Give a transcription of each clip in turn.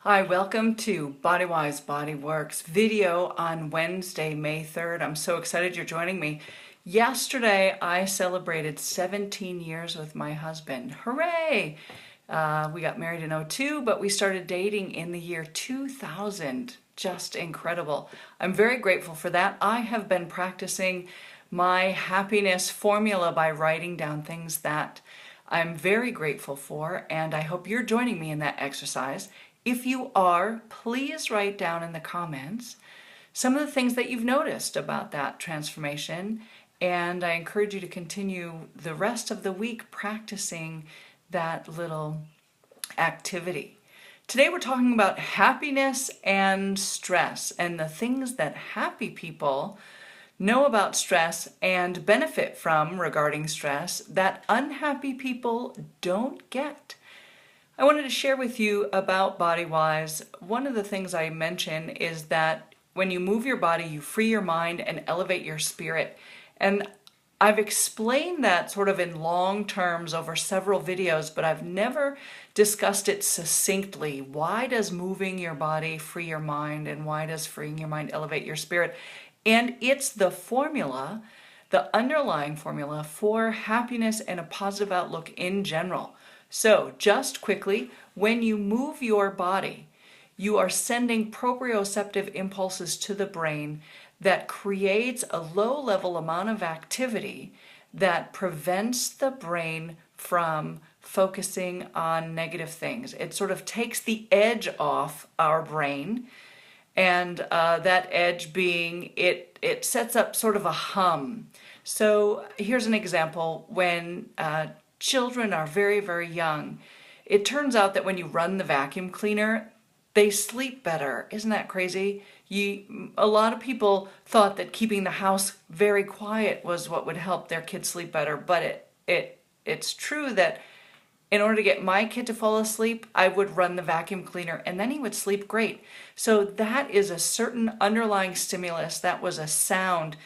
Hi, welcome to BodyWise Body Works video on Wednesday, May 3rd. I'm so excited you're joining me. Yesterday, I celebrated 17 years with my husband. Hooray! We got married in '02, but we started dating in the year 2000. Just incredible. I'm very grateful for that. I have been practicing my happiness formula by writing down things that I'm very grateful for, and I hope you're joining me in that exercise. If you are, please write down in the comments some of the things that you've noticed about that transformation, and I encourage you to continue the rest of the week practicing that little activity. Today we're talking about happiness and stress and the things that happy people know about stress and benefit from regarding stress that unhappy people don't get. I wanted to share with you about BodyWise. One of the things I mention is that when you move your body, you free your mind and elevate your spirit. And I've explained that sort of in long terms over several videos, but I've never discussed it succinctly. Why does moving your body free your mind, and why does freeing your mind elevate your spirit? And it's the formula, the underlying formula for happiness and a positive outlook in general. So just quickly, when you move your body, you are sending proprioceptive impulses to the brain that creates a low-level amount of activity that prevents the brain from focusing on negative things. It sort of takes the edge off our brain, and that edge being it sets up sort of a hum. So here's an example. When children are very, very young, it turns out that when you run the vacuum cleaner, they sleep better. Isn't that crazy? A lot of people thought that keeping the house very quiet was what would help their kids sleep better, but it's true that in order to get my kid to fall asleep, I would run the vacuum cleaner and then he would sleep great. So that is a certain underlying stimulus. That was a sound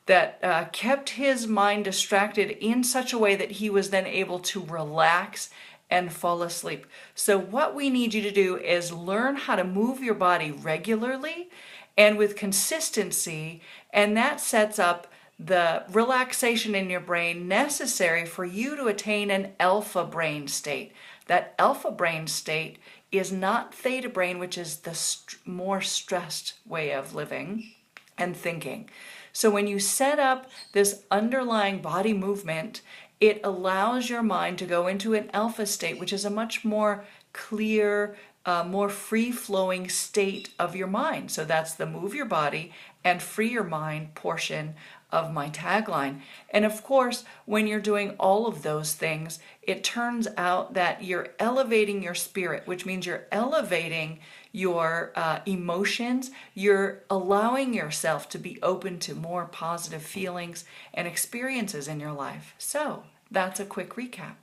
that kept his mind distracted in such a way that he was then able to relax and fall asleep. So what we need you to do is learn how to move your body regularly and with consistency, and that sets up the relaxation in your brain necessary for you to attain an alpha brain state. That alpha brain state is not theta brain, which is the more stressed way of living and thinking. So when you set up this underlying body movement, it allows your mind to go into an alpha state, which is a much more clear, more free-flowing state of your mind. So that's the move your body and free your mind portion of my tagline. And of course, when you're doing all of those things, it turns out that you're elevating your spirit, which means you're elevating your emotions. You're allowing yourself to be open to more positive feelings and experiences in your life. So that's a quick recap.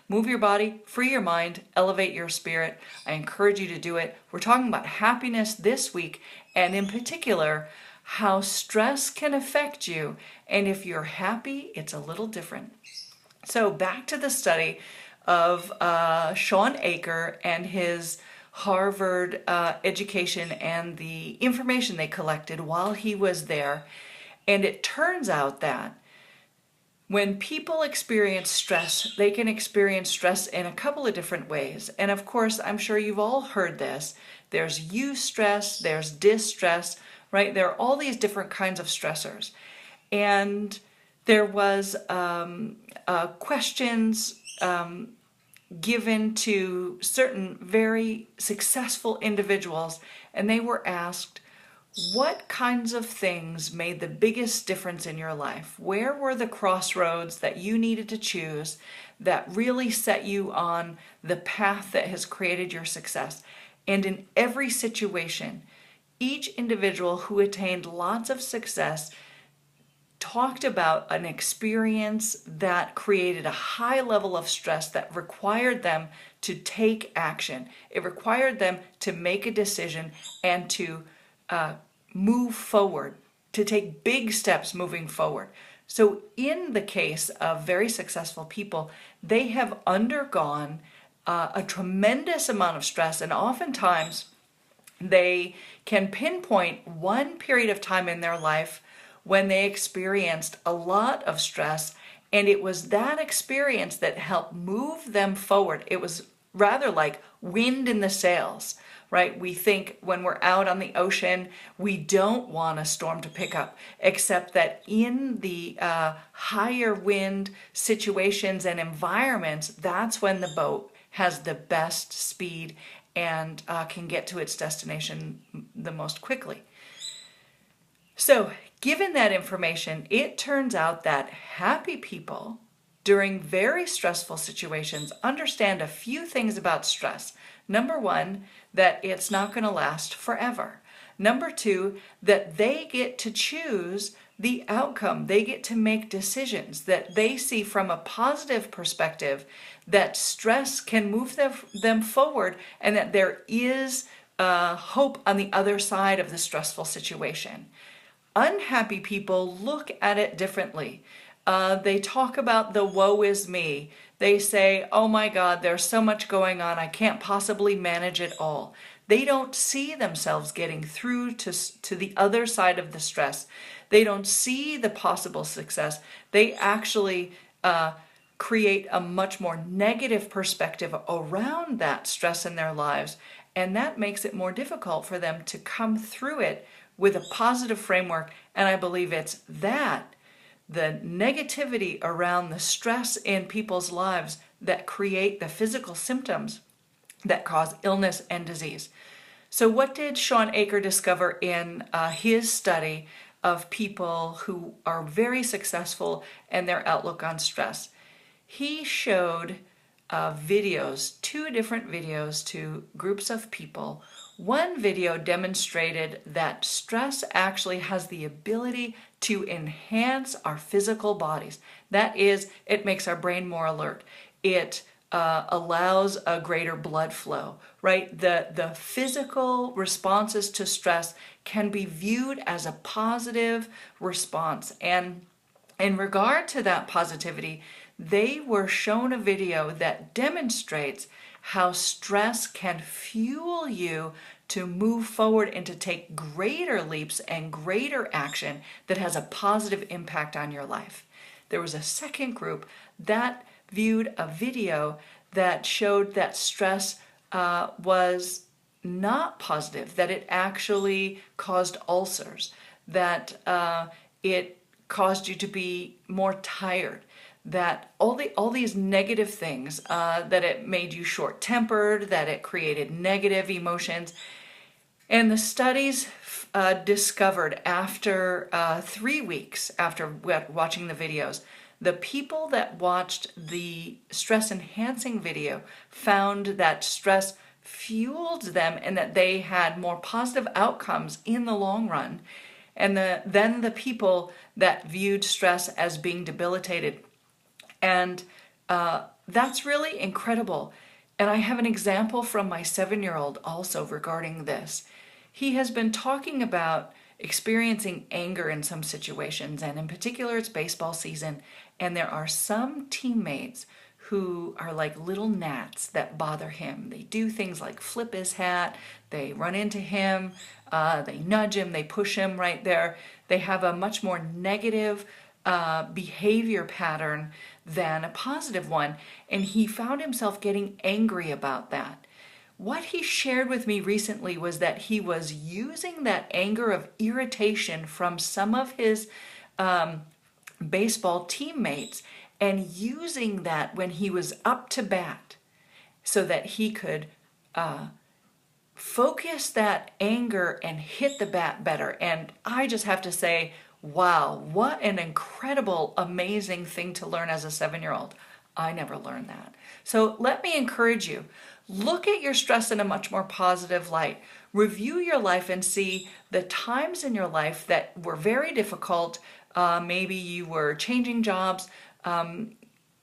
Move your body, free your mind, elevate your spirit. I encourage you to do it. We're talking about happiness this week, and in particular, how stress can affect you. And if you're happy, it's a little different. So back to the study of Shawn Achor and his Harvard education and the information they collected while he was there. And it turns out that when people experience stress, they can experience stress in a couple of different ways. And of course, I'm sure you've all heard this. There's eustress, there's distress, right? There are all these different kinds of stressors. And there was questions given to certain very successful individuals, and they were asked, what kinds of things made the biggest difference in your life? Where were the crossroads that you needed to choose that really set you on the path that has created your success? And in every situation, each individual who attained lots of success talked about an experience that created a high level of stress that required them to take action. It required them to make a decision and to move forward, to take big steps moving forward. So in the case of very successful people, they have undergone a tremendous amount of stress, and oftentimes They can pinpoint one period of time in their life when they experienced a lot of stress, and it was that experience that helped move them forward. It was rather like wind in the sails, right? We think when we're out on the ocean, we don't want a storm to pick up, except that in the higher wind situations and environments, that's when the boat has the best speed and can get to its destination the most quickly. So, given that information, it turns out that happy people during very stressful situations understand a few things about stress. Number one, that it's not going to last forever. Number two, that they get to choose the outcome. They get to make decisions that they see from a positive perspective, that stress can move them forward, and that there is hope on the other side of the stressful situation. Unhappy people look at it differently. They talk about the woe is me. They say, oh my God, there's so much going on, I can't possibly manage it all. They don't see themselves getting through to the other side of the stress. They don't see the possible success. They actually create a much more negative perspective around that stress in their lives, and that makes it more difficult for them to come through it with a positive framework. And I believe it's that, the negativity around the stress in people's lives, that create the physical symptoms that cause illness and disease. So what did Shawn Achor discover in his study of people who are very successful and their outlook on stress? He showed videos, two different videos to groups of people. One video demonstrated that stress actually has the ability to enhance our physical bodies. That is, it makes our brain more alert. It allows a greater blood flow, right? The physical responses to stress can be viewed as a positive response. And in regard to that positivity, they were shown a video that demonstrates how stress can fuel you to move forward and to take greater leaps and greater action that has a positive impact on your life. There was a second group that viewed a video that showed that stress was not positive, that it actually caused ulcers, that it caused you to be more tired, that all these negative things, that it made you short-tempered, that it created negative emotions. And the studies discovered after 3 weeks after watching the videos, the people that watched the stress-enhancing video found that stress fueled them and that they had more positive outcomes in the long run. And then the people that viewed stress as being debilitated. And that's really incredible. And I have an example from my 7-year-old also regarding this. He has been talking about experiencing anger in some situations, and in particular it's baseball season, and there are some teammates who are like little gnats that bother him. They do things like flip his hat, they run into him, they nudge him, they push him right there. They have a much more negative behavior pattern than a positive one, and he found himself getting angry about that. What he shared with me recently was that he was using that anger of irritation from some of his baseball teammates and using that when he was up to bat so that he could focus that anger and hit the bat better. And I just have to say, wow, what an incredible, amazing thing to learn as a 7-year-old. I never learned that. So let me encourage you. Look at your stress in a much more positive light. Review your life and see the times in your life that were very difficult. Maybe you were changing jobs.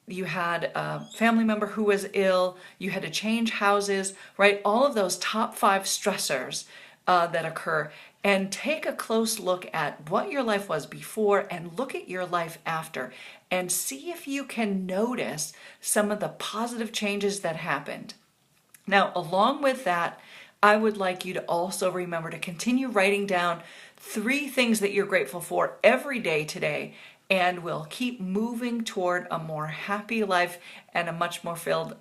You had a family member who was ill. You had to change houses, right? All of those top 5 stressors that occur. And take a close look at what your life was before and look at your life after and see if you can notice some of the positive changes that happened. Now, along with that, I would like you to also remember to continue writing down 3 things that you're grateful for every day today, and we'll keep moving toward a more happy life and a much more filled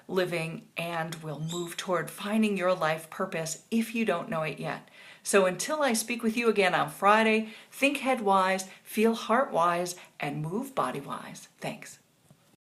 living, and we'll move toward finding your life purpose if you don't know it yet. So until I speak with you again on Friday, think head wise, feel heart wise, and move body wise. Thanks.